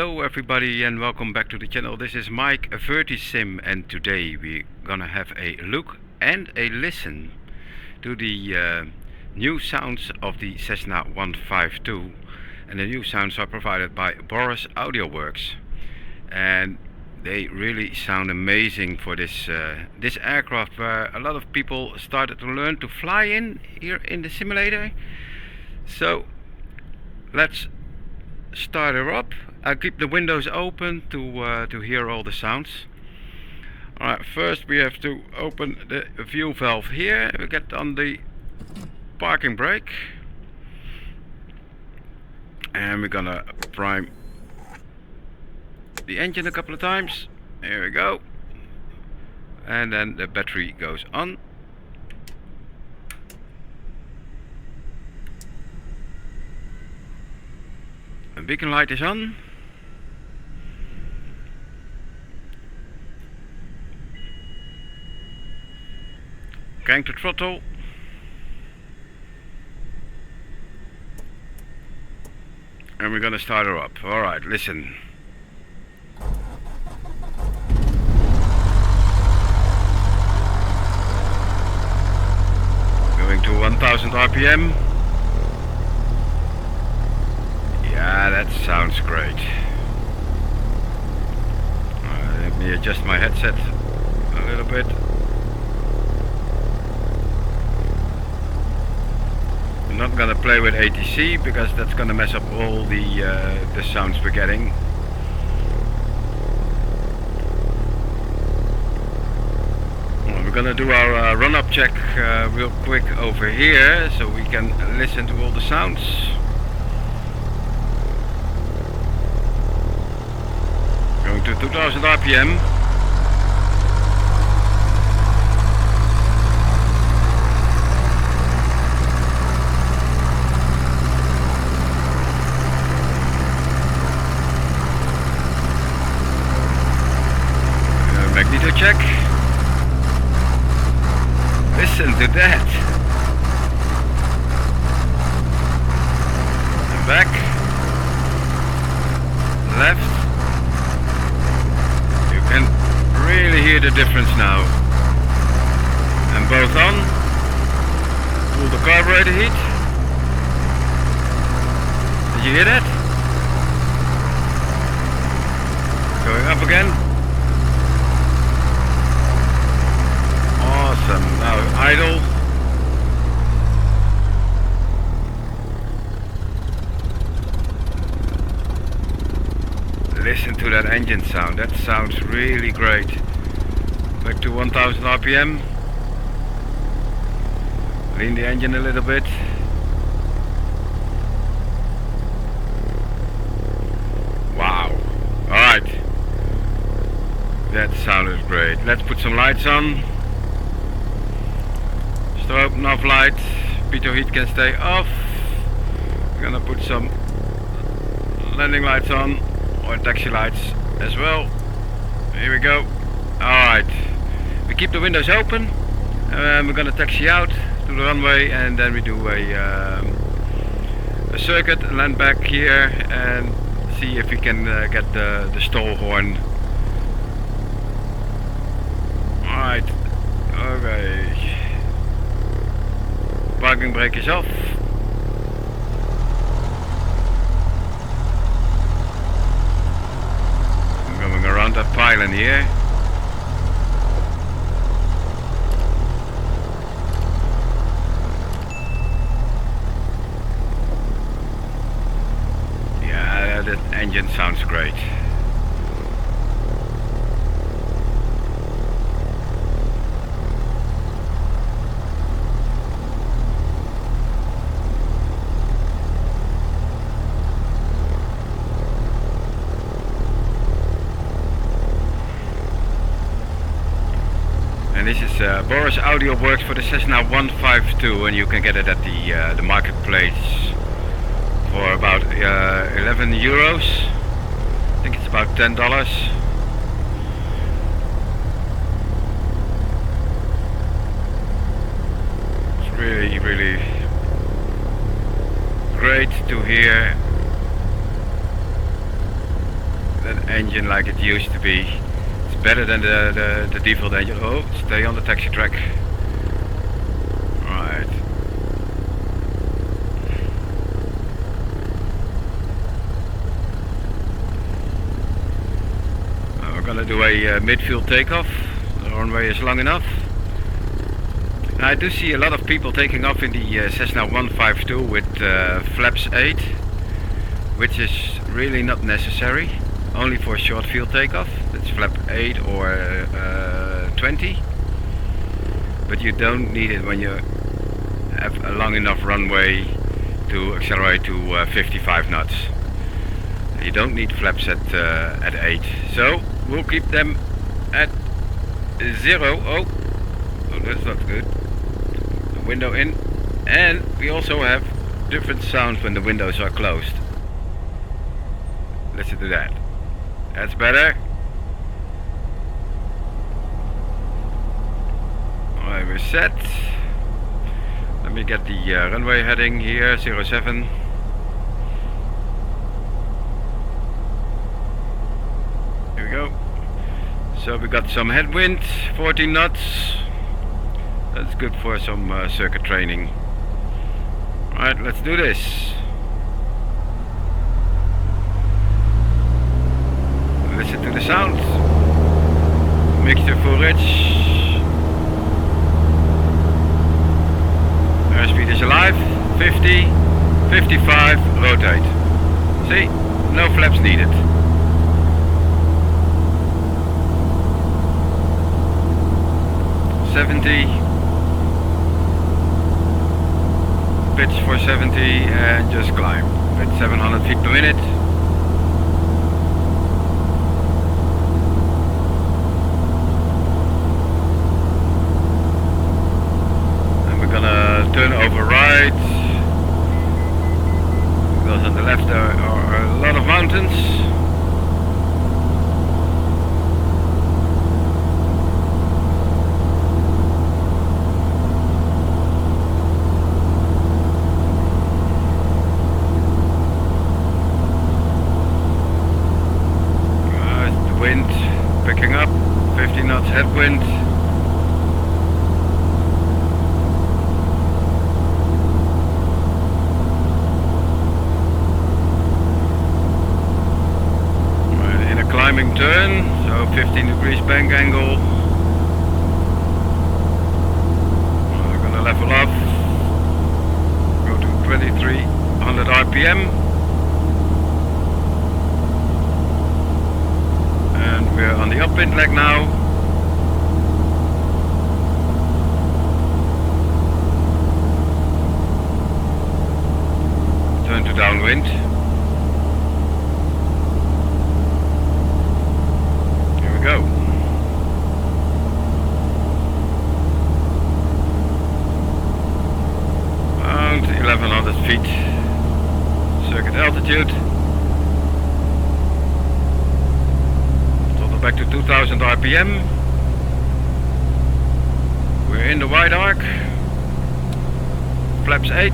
Hello everybody and welcome back to the channel. This is Mike Vertisim, and today we're gonna have a look and a listen to the new sounds of the Cessna 152, and the new sounds are provided by Boris AudioWorks, and they really sound amazing for this this aircraft where a lot of people started to learn to fly in here in the simulator. So let's start her up. I'll keep the windows open to hear all the sounds. Alright, first we have to open the fuel valve here. We get on the parking brake, and we're gonna prime the engine a couple of times. Here we go, and then the battery goes on. The beacon light is on. Crank the throttle. And we're gonna start her up. Alright, listen. Going to 1000 RPM. Yeah, that sounds great. Let me adjust my headset a little bit. I'm not gonna play with ATC because that's gonna mess up all the sounds we're getting. Well, we're gonna do our run-up check real quick over here so we can listen to all the sounds. Going to 2000 RPM. Magneto check. Listen to that. And back. Left. You can really hear the difference now. And both on. Pull the carburetor heat. Did you hear that? Going up again. Awesome. Now idle. Listen to that engine sound. That sounds really great. Back to 1000 RPM. Lean the engine a little bit. Wow. Alright. That sounded great. Let's put some lights on. Strobe nav light. Pitot heat can stay off. We're gonna put some landing lights on, or taxi lights as well. Here we go. Alright, we keep the windows open. We're gonna taxi out to the runway, and then we do a circuit, land back here and see if we can get the stall horn. Alright, okay. Parking brake is off. I'm going around that pylon here. Yeah, that engine sounds great. And this is Boris AudioWorks for the Cessna 152, and you can get it at the marketplace for about 11 euros. I think it's about $10. It's really great to hear that engine like it used to be. It's better than the default engine. Oh, stay on the taxi track. Right. We're gonna do a midfield takeoff. The runway is long enough. I do see a lot of people taking off in the CESSNA152 with flaps 8, which is really not necessary, only for short field takeoff. That's flap 8 or 20, but you don't need it when you have a long enough runway to accelerate to 55 knots. You don't need flaps at 8, so we'll keep them at 0. Oh, that's not good. Window in, and we also have different sounds when the windows are closed. Let's do that. That's better. Alright, we're set. Let me get the runway heading here, 07. Here we go. So we got some headwind, 14 knots. That's good for some circuit training. Alright, let's do this. Listen to the sound. Mixture full rich. Airspeed is alive. 50, 55, rotate. See? No flaps needed. Pitch for 70 and just climb at 700 feet per minute. And we're gonna turn over right, because on the left there are a lot of mountains. Picking up, 50 knots headwind. We're in a climbing turn, so 15 degrees bank angle. We're gonna level off, go to 2300 RPM. We're on the upwind leg now. Turn to downwind. Here we go. Around 1100 feet circuit altitude. Back to 2000 RPM. We're in the wide arc. Flaps 8.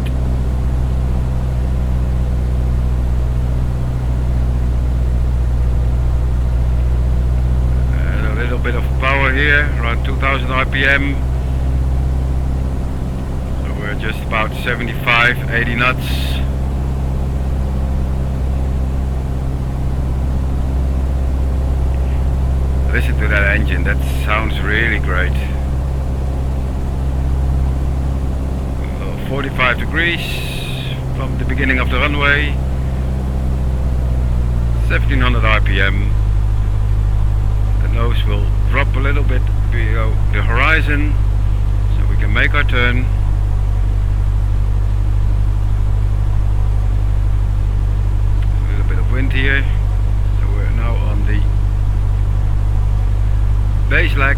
And a little bit of power here, around 2000 RPM. So we're just about 75, 80 knots. Listen to that engine, that sounds really great. 45 degrees from the beginning of the runway, 1700 RPM. The nose will drop a little bit below the horizon, so we can make our turn. A little bit of wind here, so we're now on the base leg.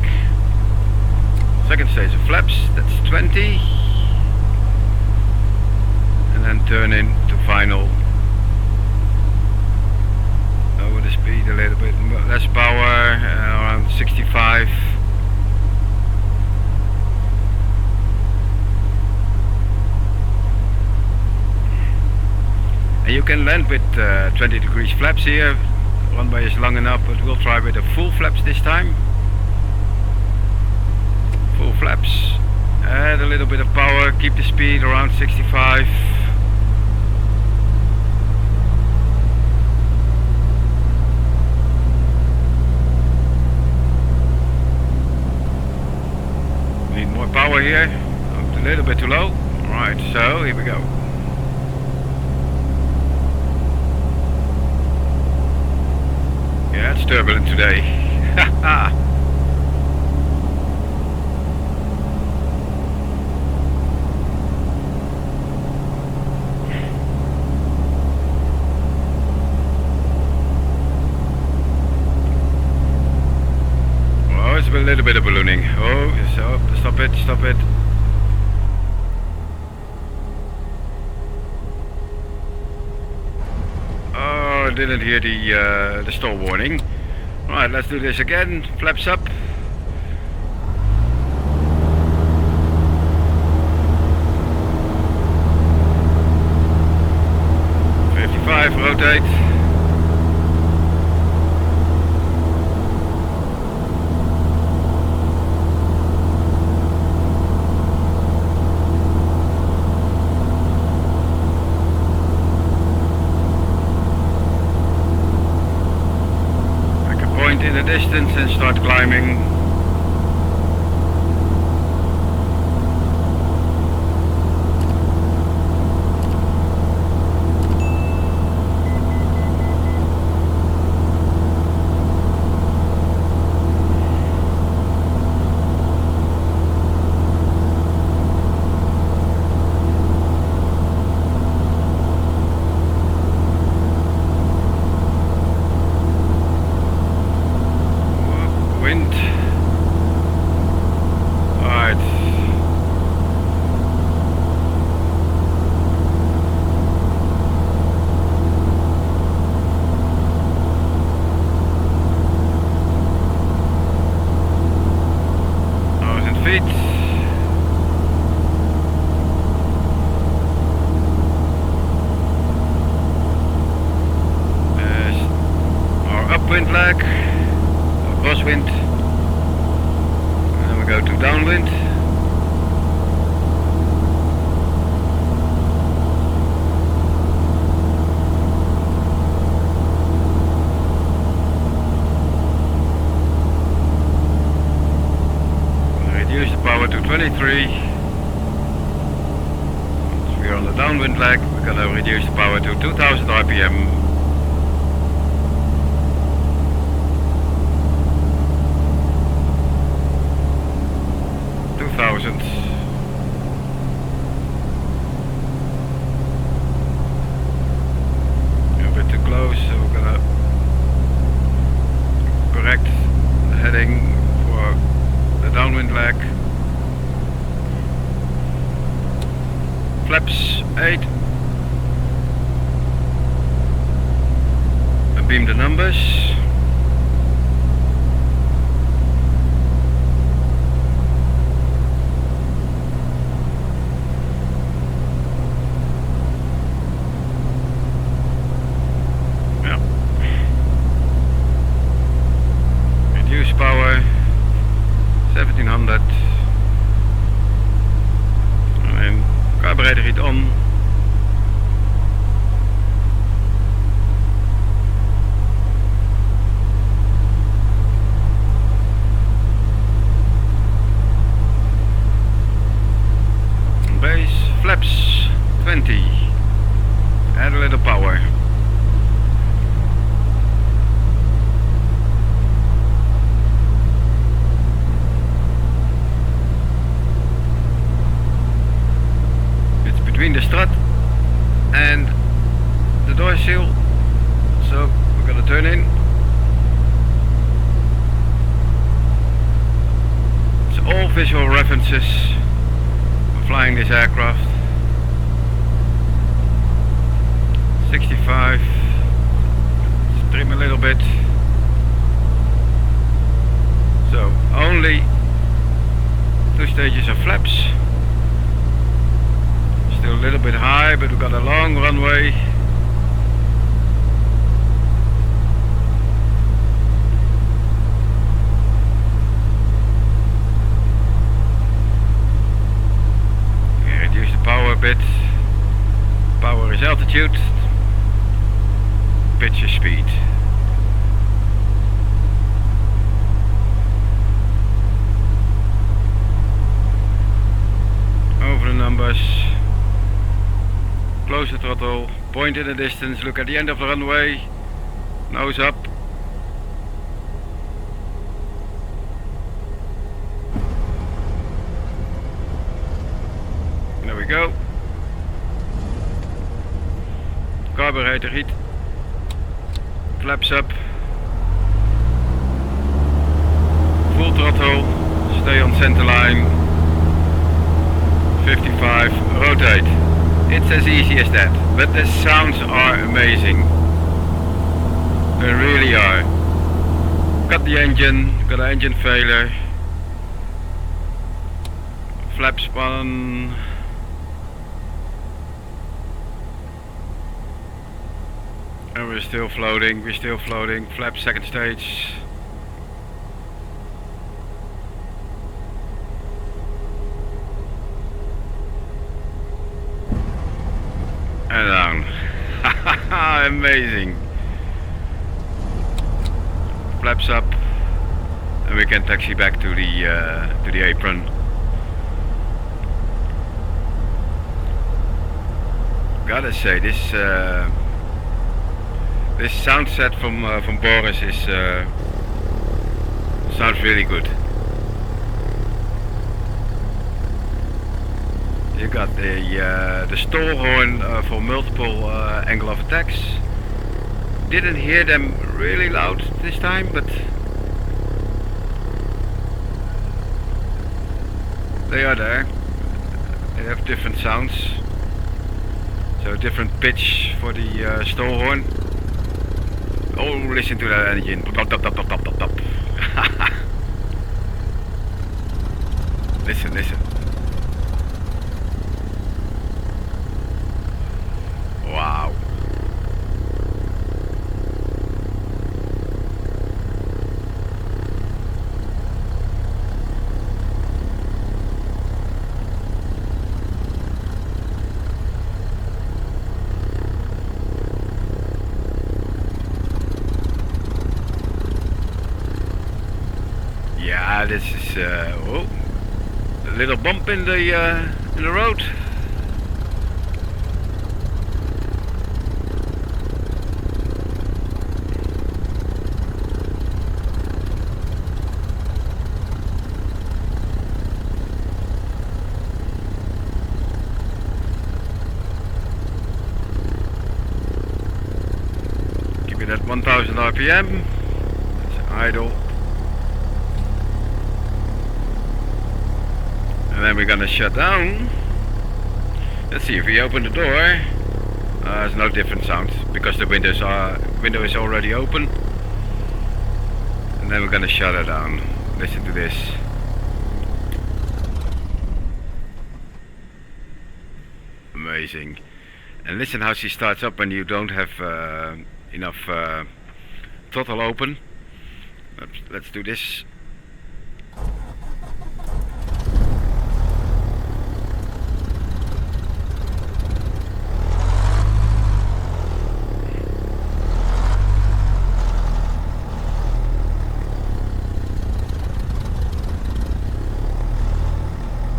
Second stage of flaps, that's 20. And then turn into final. Over the speed a little bit, less power, around 65. And you can land with 20 degrees flaps here, Runway is long enough, but we'll try with the full flaps this time. Full flaps. Add a little bit of power, keep the speed around 65. Need more power here. A little bit too low. Alright, so here we go. Yeah, it's turbulent today. Oh, it's a little bit of ballooning. Oh, so stop it, stop it. Oh, I didn't hear the stall warning. Alright, let's do this again. Flaps up. Rotate. Make a point in the distance and start climbing. Upwind leg, crosswind, and then we go to downwind. Reduce the power to 23. Once we're on the downwind leg, we're gonna reduce the power to 2000 RPM. 2000. A bit too close, so we're gonna correct the heading for the downwind leg. Flaps 8. And beam the numbers. Power 1700 and then carburetor heat on. Base flaps 20. Add a little power. Between the strut and the door seal, so we're gonna turn in. It's all visual references for flying this aircraft. 65. Let's trim a little bit. So only 2 stages of flaps. Still a little bit high, but we've got a long runway. bit. Power is altitude. Pitch is speed. Over the numbers. Close the throttle. Point in the distance. Look at the end of the runway. Nose up. There we go. Carburetor heat. Flaps up. Full throttle. Stay on center line. 55. Rotate. It's as easy as that. But the sounds are amazing. They really are. Got the engine. Got an engine failure. Flaps on. And we're still floating, flap second stage. And down. Amazing. Flaps up. And we can taxi back to the apron. Gotta say, this sound set from Boris is sounds really good. You got the stall horn for multiple angle of attacks. Didn't hear them really loud this time, but they are there. They have different sounds, so different pitch for the stall horn. Oh, listen to that engine. Listen. Wow. Yeah, this is oh, a little bump in the road. Keep it at 1000 RPM. It's idle. And then we're gonna shut down. Let's see if we open the door. There's no different sound because the window is already open. And then we're gonna shut it down. Listen to this. Amazing. And listen how she starts up when you don't have enough throttle open. Let's do this.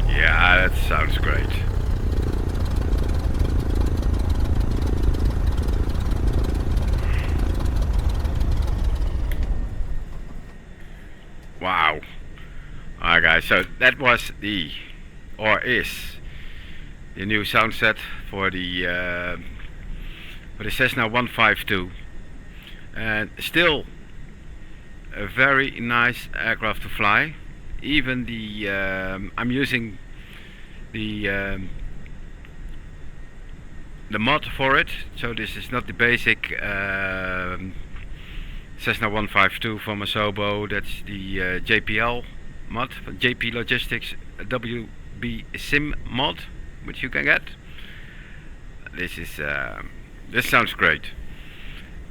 Yeah, that sounds great. Wow. Alright guys, so that was is the new sound set for the CESSNA152, and still a very nice aircraft to fly. Even the I'm using the mod for it, so this is not the basic CESSNA152 from Asobo. That's the JPL mod, JP Logistics WB Sim mod, which you can get. This is this sounds great,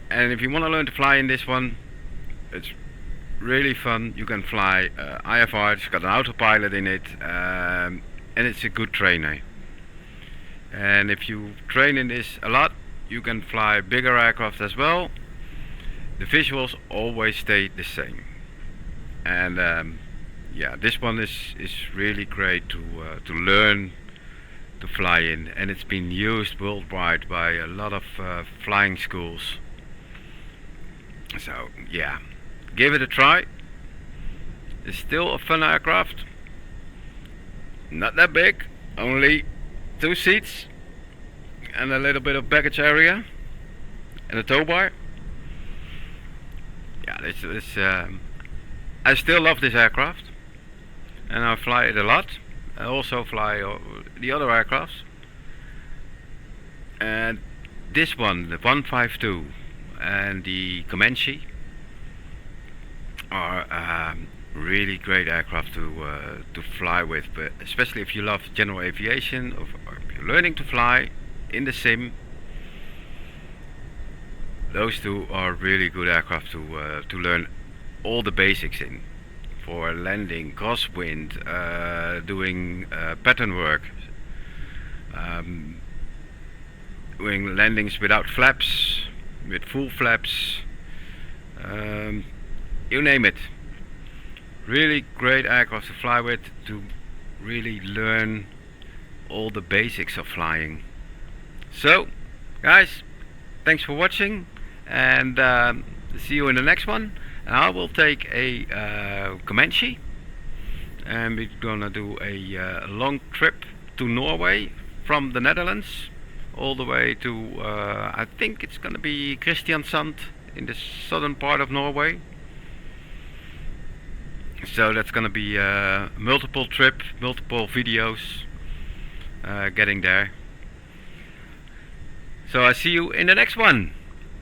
and if you want to learn to fly in this one, it's really fun. You can fly IFR. It's got an autopilot in it, and it's a good trainer. and if you train in this a lot, you can fly bigger aircraft as well. The visuals always stay the same, and yeah, this one is really great to learn to fly in, and it's been used worldwide by a lot of flying schools. So yeah, give it a try. It's still a fun aircraft. Not that big, only 2 seats and a little bit of baggage area and a tow bar. Yeah, I still love this aircraft, and I fly it a lot. I also fly the other aircrafts, and this one, the 152 and the Comanche, are really great aircraft to fly with, but especially if you love general aviation or if you're learning to fly in the sim. Those two are really good aircraft to learn all the basics in, for landing, crosswind, doing pattern work, doing landings without flaps, with full flaps, you name it. Really great aircraft to fly with, to really learn all the basics of flying. So guys, thanks for watching, and see you in the next one. And I will take a Comanche, and we're gonna do a long trip to Norway from the Netherlands all the way to I think it's gonna be Kristiansand in the southern part of Norway. So that's gonna be a multiple trip, multiple videos getting there. So I see you in the next one.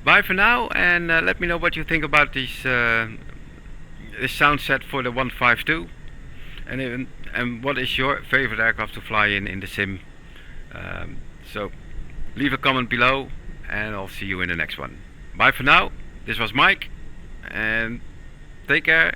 Bye for now, and let me know what you think about this sound set for the 152, and what is your favorite aircraft to fly in the sim. So leave a comment below, and I'll see you in the next one. Bye for now. This was Mike, and take care.